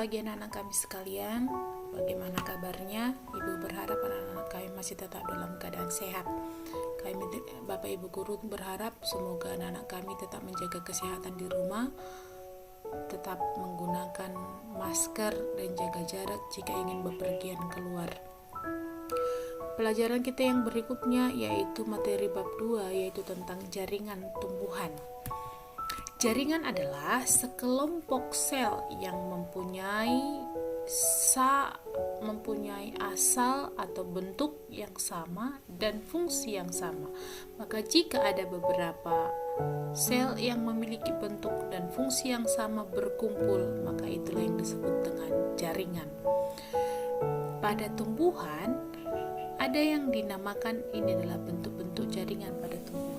pagi anak-anak kami sekalian. Bagaimana kabarnya? Ibu berharap anak-anak kami masih tetap dalam keadaan sehat. Kami, Bapak Ibu Guru, berharap semoga anak-anak kami tetap menjaga kesehatan di rumah, tetap menggunakan masker dan jaga jarak jika ingin bepergian keluar. Pelajaran kita yang berikutnya yaitu materi bab 2, yaitu tentang jaringan tumbuhan. Jaringan adalah sekelompok sel yang mempunyai asal atau bentuk yang sama dan fungsi yang sama. Maka jika ada beberapa sel yang memiliki bentuk dan fungsi yang sama berkumpul, maka itulah yang disebut dengan jaringan. Pada tumbuhan ada yang dinamakan, ini adalah bentuk-bentuk jaringan pada tumbuhan.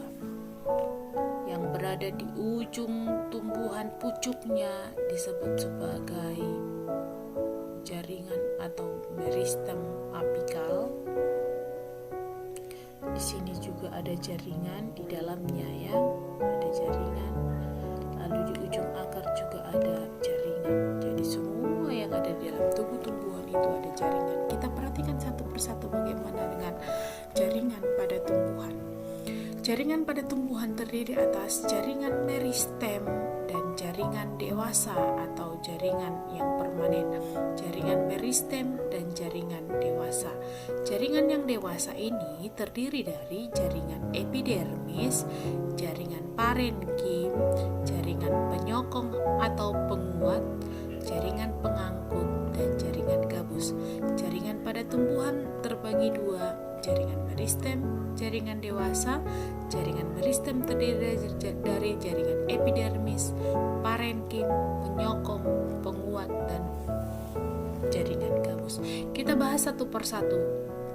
Yang berada di ujung tumbuhan pucuknya disebut sebagai jaringan atau meristem apikal. Di sini juga ada jaringan di dalamnya ya, ada jaringan. Lalu di ujung akar juga ada jaringan. Jadi semua yang ada di dalam tubuh tumbuhan itu ada jaringan. Kita perhatikan satu persatu bagaimana dengan jaringan pada tumbuhan. Jaringan pada tumbuhan terdiri atas jaringan meristem dan jaringan dewasa atau jaringan yang permanen. Jaringan meristem dan jaringan dewasa. Jaringan yang dewasa ini terdiri dari jaringan epidermis, jaringan parenkim, jaringan penyokong atau penguat, jaringan pengangkut, dan jaringan gabus. Jaringan pada tumbuhan terbagi dua, jaringan meristem, jaringan dewasa. Jaringan meristem terdiri dari jaringan epidermis, parenkim, penyokong, penguat, dan jaringan gabus. Kita bahas satu persatu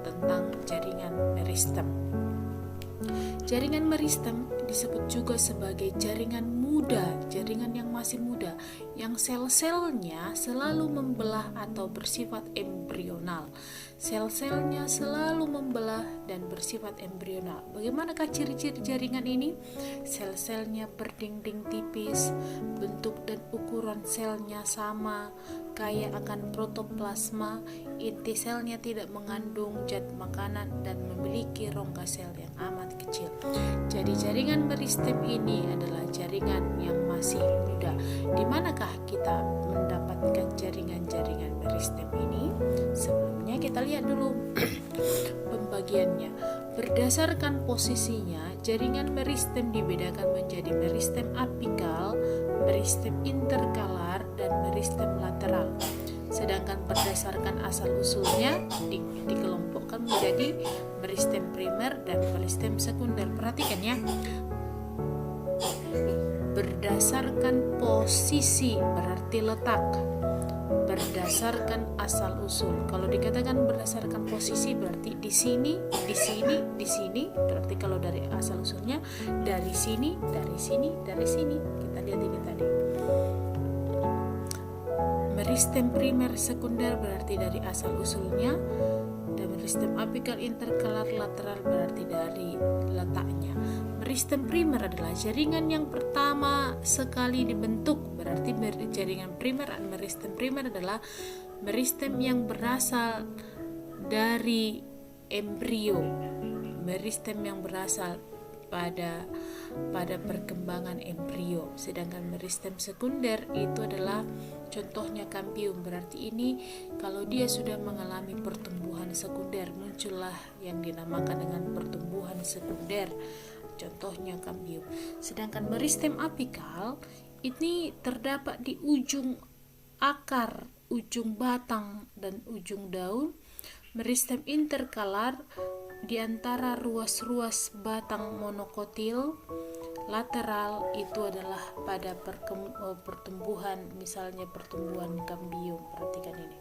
tentang jaringan meristem. Jaringan meristem disebut juga sebagai jaringan muda, jaringan yang masih muda, yang sel-selnya selalu membelah atau bersifat embrional. Sel-selnya selalu membelah dan bersifat embrional. Bagaimanakah ciri-ciri jaringan ini? Sel-selnya berdinding tipis, bentuk dan ukuran selnya sama, kaya akan protoplasma, inti selnya tidak mengandung zat makanan dan memiliki rongga sel yang amat kecil. Jadi jaringan meristem ini adalah jaringan yang masih muda. Di manakah kita mendapatkan jaringan-jaringan meristem ini? Sebelumnya kita lihat dulu pembagiannya. Berdasarkan posisinya, jaringan meristem dibedakan menjadi meristem apikal, meristem interkalar, dan meristem lateral. Sedangkan berdasarkan asal-usulnya dikelompokkan menjadi meristem primer dan meristem sekunder. Perhatikan ya. Berdasarkan posisi berarti letak. Berdasarkan asal-usul. Kalau dikatakan berdasarkan posisi berarti di sini, di sini, di sini. Berarti kalau dari asal-usulnya dari sini, dari sini, dari sini. Kita lihat ini tadi. Meristem primer sekunder berarti dari asal-usulnya, dan meristem apikal interkalar lateral berarti dari letaknya. Meristem primer adalah jaringan yang pertama sekali dibentuk, berarti jaringan primer dan meristem primer adalah meristem yang berasal dari embrio, meristem yang berasal pada perkembangan embrio. Sedangkan meristem sekunder itu adalah contohnya kambium, berarti ini kalau dia sudah mengalami pertumbuhan sekunder, muncullah yang dinamakan dengan pertumbuhan sekunder, contohnya kambium. Sedangkan meristem apikal ini terdapat di ujung akar, ujung batang, dan ujung daun. Meristem interkalar di antara ruas-ruas batang monokotil. Lateral itu adalah pada pertumbuhan, misalnya pertumbuhan kambium. Perhatikan ini.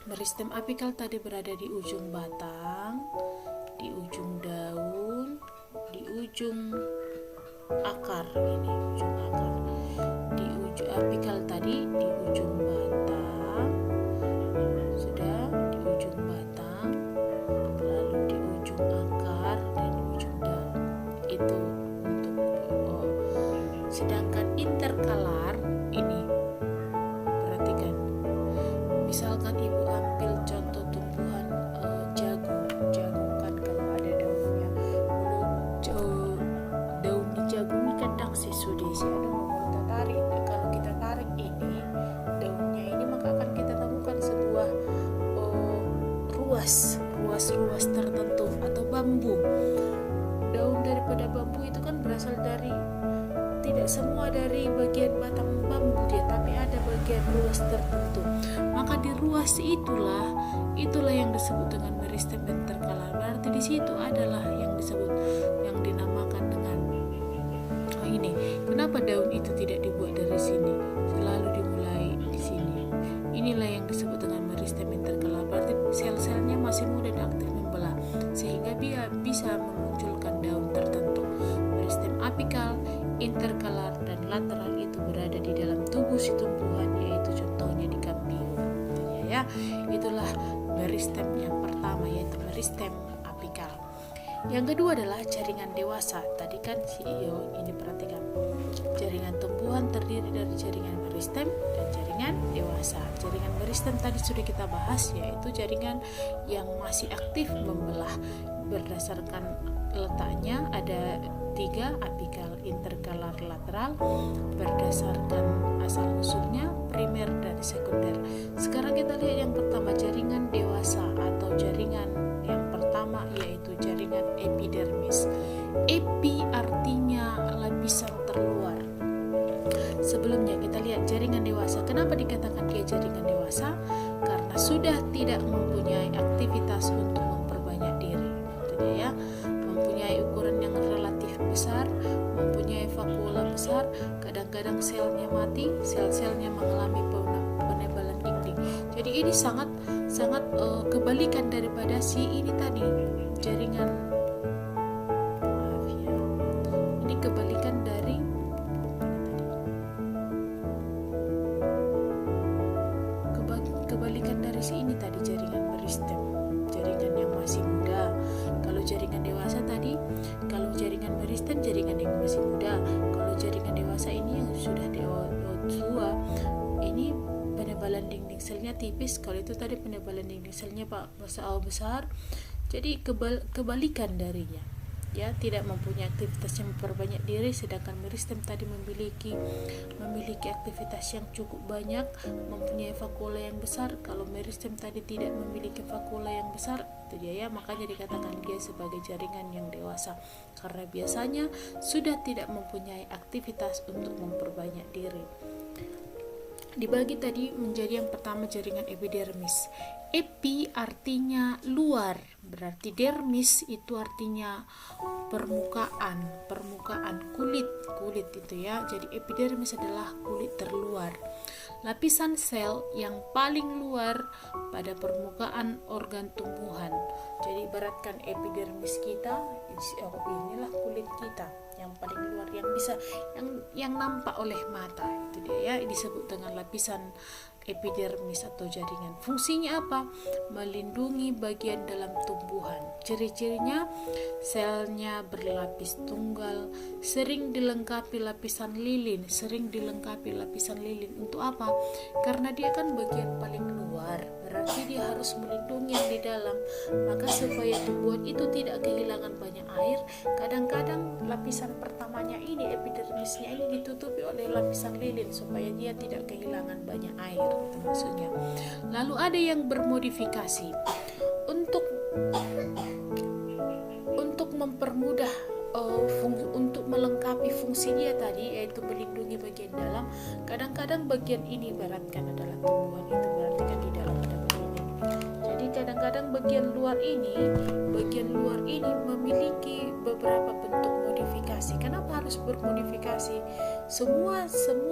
Meristem apikal tadi berada di ujung batang, di ujung daun, di ujung akar ini, ujung akar. Di ujung apikal tadi di ujung batang, sudah di ujung batang, lalu di ujung akar dan di ujung daun. Itu untuk sedangkan interkalar ini, perhatikan tertentu, atau bambu. Daun daripada bambu itu kan berasal dari, tidak semua dari bagian batang bambu dia, tapi ada bagian ruas tertentu. Maka di ruas itulah yang disebut dengan meristem interkalar. Berarti di situ adalah yang disebut, yang dinamakan dengan ini. Kenapa daun itu tidak dibuat dari sini, selalu dimulai di sini? Inilah yang disebut dengan meristem interkalar. Berarti sel-selnya masih muda dan aktif membelah, sehingga dia bisa memunculkan daun tertentu. Meristem apikal, interkalar, dan lateral itu berada di dalam tubuh si tumbuhan, yaitu contohnya di kambium. Ya, itulah meristem yang pertama, yaitu meristem apikal. Yang kedua adalah jaringan dewasa. Tadi kan CEO ini perhatikan, jaringan tumbuhan terdiri dari jaringan meristem dan jaringan dewasa. Jaringan meristem tadi sudah kita bahas, yaitu jaringan yang masih aktif membelah. Berdasarkan letaknya ada 3, apikal, interkalar, lateral, berdasarkan asal usulnya primer dan sekunder. Sekarang kita lihat yang pertama, jaringan dewasa atau jaringan yang pertama yaitu jaringan epidermis. Epi artinya lapisan terluar. Sebelumnya kita lihat jaringan dewasa. Kenapa dikatakan dia jaringan dewasa? Karena sudah tidak mempunyai aktivitas untuk memperbanyak diri. Itu dia ya. Mempunyai ukuran yang relatif besar, mempunyai vakuola besar, kadang-kadang selnya mati, sel-selnya mengalami penebalan dinding. Jadi ini sangat kebalikan daripada si ini tadi, jaringan, maaf ya, ini kebalikan dari si ini tadi, jaringan meristem, jaringan yang masih muda. Kalau jaringan dewasa tadi, kalau jaringan meristem jaringan yang masih muda. Kalau jaringan dewasa ini yang sudah tua, ini penebalan dinding selnya tipis. Kalau itu tadi penebalan dinding selnya besar. Jadi kebalikan darinya, ya, tidak mempunyai aktivitas yang memperbanyak diri, sedangkan meristem tadi memiliki aktivitas yang cukup banyak, mempunyai vakuola yang besar. Kalau meristem tadi tidak memiliki vakuola yang besar, itu dia ya, makanya dikatakan dia sebagai jaringan yang dewasa, karena biasanya sudah tidak mempunyai aktivitas untuk memperbanyak diri. Dibagi tadi menjadi yang pertama jaringan epidermis. Epi artinya luar, berarti dermis itu artinya permukaan kulit itu ya. Jadi epidermis adalah kulit terluar, lapisan sel yang paling luar pada permukaan organ tumbuhan. Jadi ibaratkan epidermis kita, inilah kulit kita yang paling luar, yang bisa yang nampak oleh mata, itu dia ya, disebut dengan lapisan epidermis atau jaringan. Fungsinya apa? Melindungi bagian dalam tumbuhan. Ciri-cirinya selnya berlapis tunggal, sering dilengkapi lapisan lilin. Untuk apa? Karena dia kan bagian paling luar, berarti dia harus melindungi yang di dalam. Maka supaya tumbuhan itu tidak kehilangan banyak air, kadang-kadang lapisan pertamanya ini, epidermisnya ini ditutupi oleh lapisan lilin supaya dia tidak kehilangan banyak air, itu maksudnya. Lalu ada yang bermodifikasi untuk mempermudah untuk melengkapi fungsi dia tadi, yaitu melindungi bagian dalam. Kadang-kadang bagian ini ibaratkan adalah tumbuhan, itu berarti kan di dalam ada begini. Jadi kadang-kadang bagian luar ini memiliki beberapa bentuk modifikasi. Kenapa harus bermodifikasi? Semua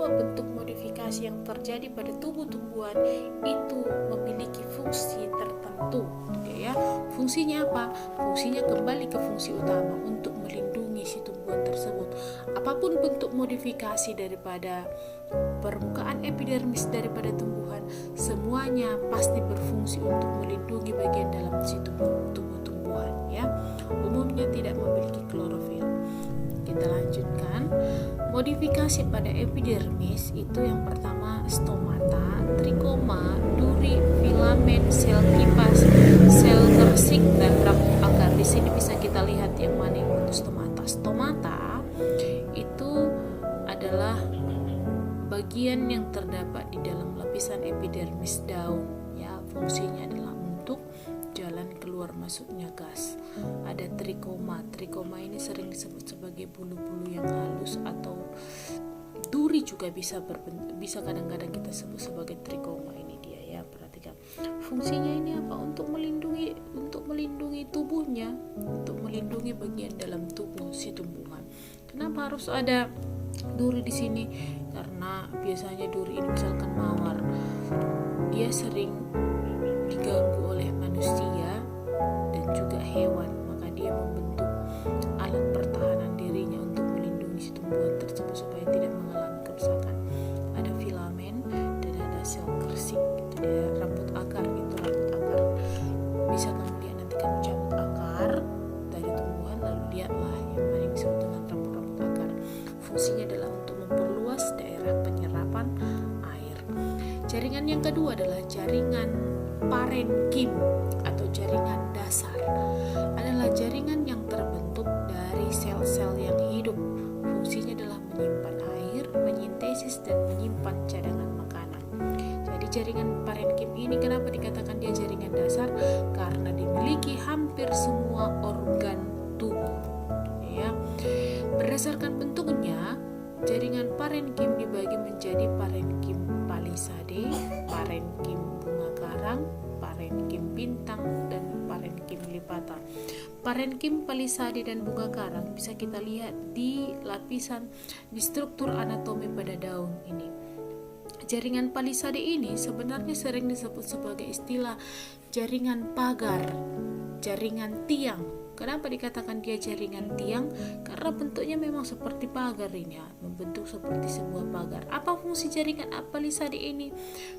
bentuk modifikasi yang terjadi pada tubuh tumbuhan itu memiliki fungsi tertentu, ya. Fungsinya apa? Fungsinya kembali ke fungsi utama, untuk melindungi si tumbuhan tersebut. Apapun bentuk modifikasi daripada permukaan epidermis daripada tumbuhan, semuanya pasti berfungsi untuk melindungi bagian dalam si tubuh tumbuhan, ya. Umumnya tidak memiliki klorofil. Kita lanjutkan. Modifikasi pada epidermis itu yang pertama stomata, trikoma, duri, filamen, sel kipas, sel tersik, dan rambut akar. Di sini bisa kita lihat yang mana yang itu stomata. Stomata itu adalah bagian yang terdapat di dalam lapisan epidermis daun, ya. Fungsinya adalah untuk jalan keluar keluar masuknya gas. Ada trikoma. Trikoma ini sering disebut sebagai bulu-bulu yang halus atau duri juga bisa kadang-kadang kita sebut sebagai trikoma. Ini dia ya, perhatikan. Fungsinya ini apa? Untuk melindungi tubuhnya, untuk melindungi bagian dalam tubuh si tumbuhan. Kenapa harus ada duri di sini? Karena biasanya duri ini misalkan mawar, dia sering diganggu oleh manusia dan juga hewan, maka dia membentuk alat pertahanan dirinya untuk melindungi si tumbuhan tersebut supaya tidak mengalami kerusakan. Ada filamen dan ada sel kersik, itu dia rambut akar gitu, rambut akar. Bisa kamu lihat nanti kamu cabut akar dari tumbuhan, lalu lihatlah yang disebut dengan rambut akar. Fungsinya adalah untuk memperluas daerah penyerapan air. Jaringan yang kedua adalah jaringan parenkim atau jaringan dasar. Adalah jaringan yang terbentuk dari sel-sel yang hidup. Fungsinya adalah menyimpan air, menyintesis dan menyimpan cadangan makanan. Jadi jaringan parenkim ini kenapa dikatakan dia jaringan dasar? Karena dimiliki hampir semua organ tubuh. Ya. Berdasarkan bentuknya, jaringan parenkim dibagi menjadi parenkim palisade, parenkim bunga karang, parenkim bintang, dan parenkim lipata. Parenkim palisade dan bunga karang bisa kita lihat di lapisan di struktur anatomi pada daun ini. Jaringan palisade ini sebenarnya sering disebut sebagai istilah jaringan pagar, jaringan tiang. Kenapa dikatakan dia jaringan tiang? Karena bentuknya memang seperti pagar ini ya, membentuk seperti sebuah pagar. Apa fungsi jaringan palisade ini?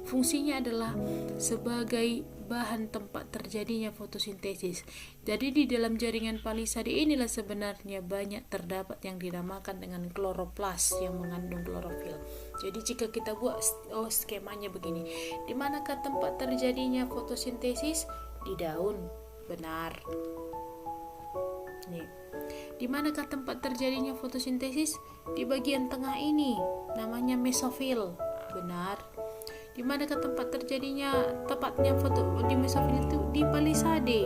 Fungsinya adalah sebagai bahan tempat terjadinya fotosintesis. Jadi di dalam jaringan palisade inilah sebenarnya banyak terdapat yang dinamakan dengan kloroplas yang mengandung klorofil. Jadi jika kita buat skemanya begini, di manakah tempat terjadinya fotosintesis? Di daun, benar. Nih, di manakah tempat terjadinya fotosintesis? Di bagian tengah ini, namanya mesofil, benar. Di manakah tempat terjadinya tepatnya di mesofil itu? Di palisade.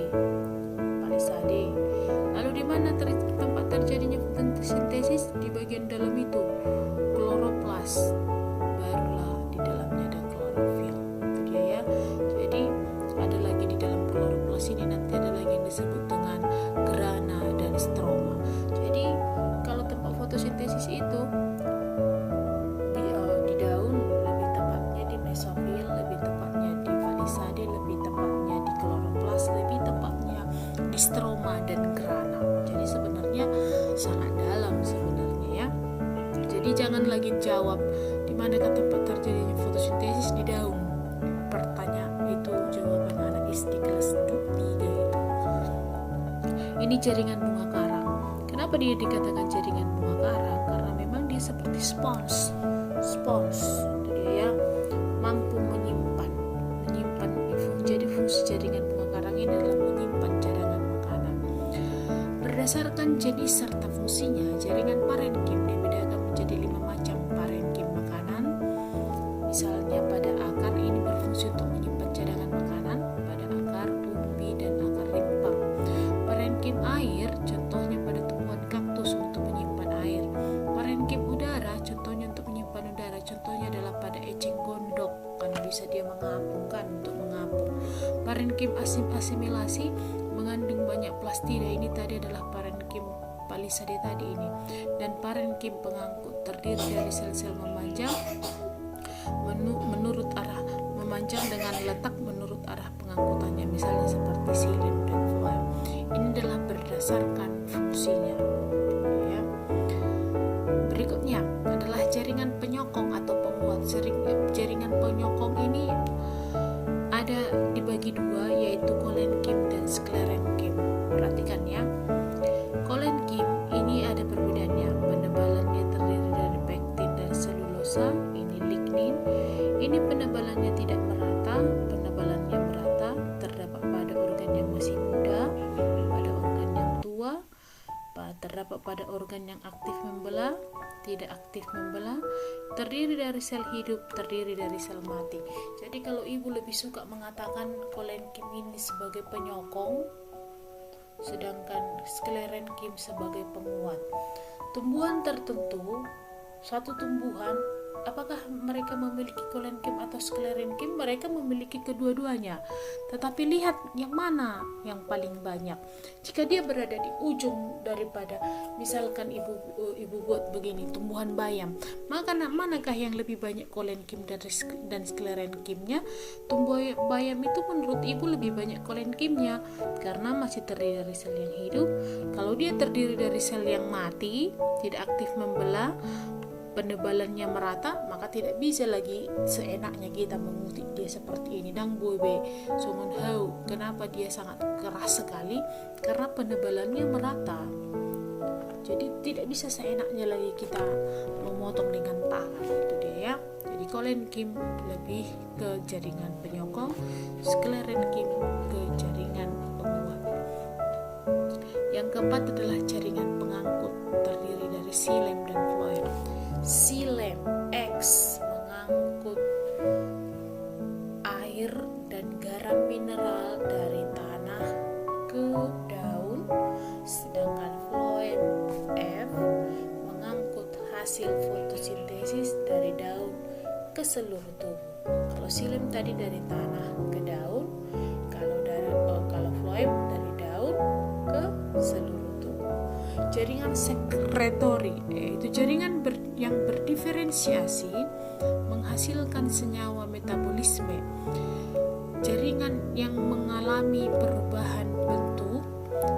Lalu di mana tempat terjadinya fotosintesis? Di bagian dalam itu, kloroplas. Barulah di dalamnya ada klorofil. Itu dia ya. Jadi ada lagi di dalam kloroplas ini nanti ada lagi yang disebut dengan grana dan stroma. Jadi kalau tempat fotosintesis itu di daun, lebih tepatnya di mesofil, lebih tepatnya di palisade, lebih tepatnya di kloroplas, lebih tepatnya di stroma dan grana. Jadi sebenarnya sangat dalam sebenarnya ya. Jadi jangan lagi jawab di manakah tempat terjadinya fotosintesis di daun. Pertanyaan itu jawaban anak SD kelas 3 itu. Ini jaringan bunga karang. Kenapa dia dikatakan jaringan bunga karang? Karena memang dia seperti spons. Itu dia ya, mampu menyimpan. Jadi fungsi jaringan bunga karang ini adalah menyimpan cadangan makanan. Berdasarkan jenis serta fungsinya, jaringan parenkim dibedakan menjadi 5 macam parenkim makanan. Misalnya pada akar ini berfungsi untuk menyimpan cadangan makanan, pada akar umbi dan akar rimpang. Parenkim air, contohnya pada tumbuhan kaktus untuk menyimpan air. Parenkim udara, contohnya untuk menyimpan udara. Contohnya adalah pada eceng gondok, karena bisa dia mengapung kan, untuk mengapung. Parenkim asimilasi mengandung banyak plastida, ini tadi adalah parenkim palisade tadi ini. Dan parenkim pengangkut terdiri dari sel-sel memanjang menurut arah, memanjang dengan letak menurut arah pengangkutannya, misalnya seperti silin dan foil. Ini adalah berdasarkan fungsinya ya. Berikutnya adalah jaringan penyokong atau penguat. Jaringan penyokong ini ada dibagi dua, yaitu kolenkim dan sklerenkim. Perhatikan ya, kolenkim ini ada perbedaannya. Penebalannya terdiri dari pektin dan selulosa. Ini lignin. Ini penebalannya tidak merata. Penebalannya merata, terdapat pada organ yang masih muda, pada organ yang tua, terdapat pada organ yang aktif membelah, tidak aktif membelah, terdiri dari sel hidup, terdiri dari sel mati. Jadi kalau ibu lebih suka mengatakan kolenkim ini sebagai penyokong, sedangkan sklerenkim sebagai penguat. Tumbuhan tertentu, satu tumbuhan, apakah mereka memiliki kolenkim atau sklerenkim? Mereka memiliki kedua-duanya. Tetapi lihat yang mana yang paling banyak. Jika dia berada di ujung daripada, misalkan ibu buat begini, tumbuhan bayam, maka manakah yang lebih banyak kolenkim dan sklerenkimnya? Tumbuhan bayam itu menurut ibu lebih banyak kolenkimnya karena masih terdiri dari sel yang hidup. Kalau dia terdiri dari sel yang mati, tidak aktif membelah, penebalannya merata, maka tidak bisa lagi seenaknya kita mengutip dia seperti ini. Dang bobe songon hau, kenapa dia sangat keras sekali? Karena penebalannya merata. Jadi tidak bisa seenaknya lagi kita memotong dengan tangan, itu dia ya. Jadi kolenkim lebih ke jaringan penyokong, sklerenkim ke jaringan penguat. Yang keempat adalah jaringan pengangkut, terdiri dari xilem dan floem. Xilem X mengangkut air dan garam mineral dari tanah ke daun, sedangkan floem F mengangkut hasil fotosintesis dari daun ke seluruh tubuh. Kalau xilem tadi dari tanah ke daun, kalau floem dari daun ke seluruh tubuh. Jaringan sekretori yaitu jaringan yang berdiferensiasi menghasilkan senyawa metabolisme. Jaringan yang mengalami perubahan bentuk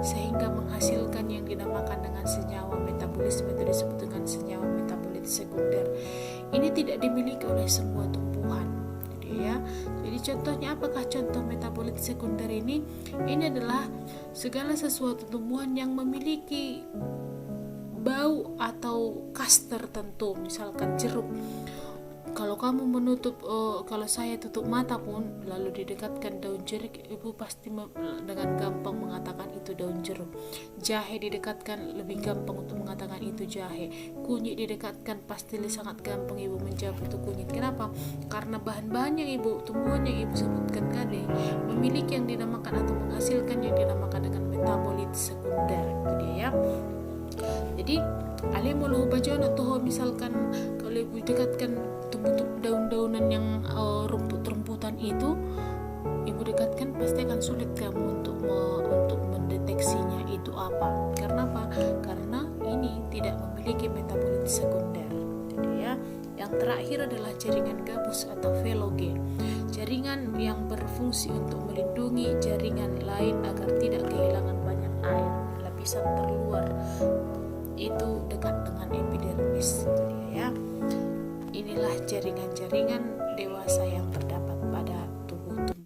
sehingga menghasilkan yang dinamakan dengan senyawa metabolisme, itu disebut dengan senyawa metabolit sekunder. Ini tidak dimiliki oleh semua tumbuhan. Jadi contohnya, apakah contoh metabolit sekunder ini? Ini adalah segala sesuatu tumbuhan yang memiliki bau atau khas tertentu, misalkan jeruk. Kalau kamu kalau saya tutup mata pun lalu didekatkan daun jeruk, ibu pasti dengan gampang mengatakan itu daun jeruk. Jahe didekatkan, lebih gampang untuk mengatakan itu jahe. Kunyit didekatkan, pasti sangat gampang ibu menjawab itu kunyit. Kenapa? Karena bahan-bahan yang tumbuhan yang ibu sebutkan tadi memiliki yang dinamakan atau menghasilkan yang dinamakan dengan metabolit sekunder, itu dia ya. Jadi ale mau baca atau misalkan kalau ibu dekatkan tumbuh daun-daunan yang rumput-rumputan itu, ibu dekatkan, pasti akan sulit kamu untuk mendeteksinya itu apa. Karena apa? Karena ini tidak memiliki metabolit sekunder. Jadi ya, yang terakhir adalah jaringan gabus atau veloge. Jaringan yang berfungsi untuk melindungi jaringan lain agar tidak kehilangan banyak air. Lapisan terluar itu dekat dengan epidermis, ya. Inilah jaringan-jaringan dewasa yang terdapat pada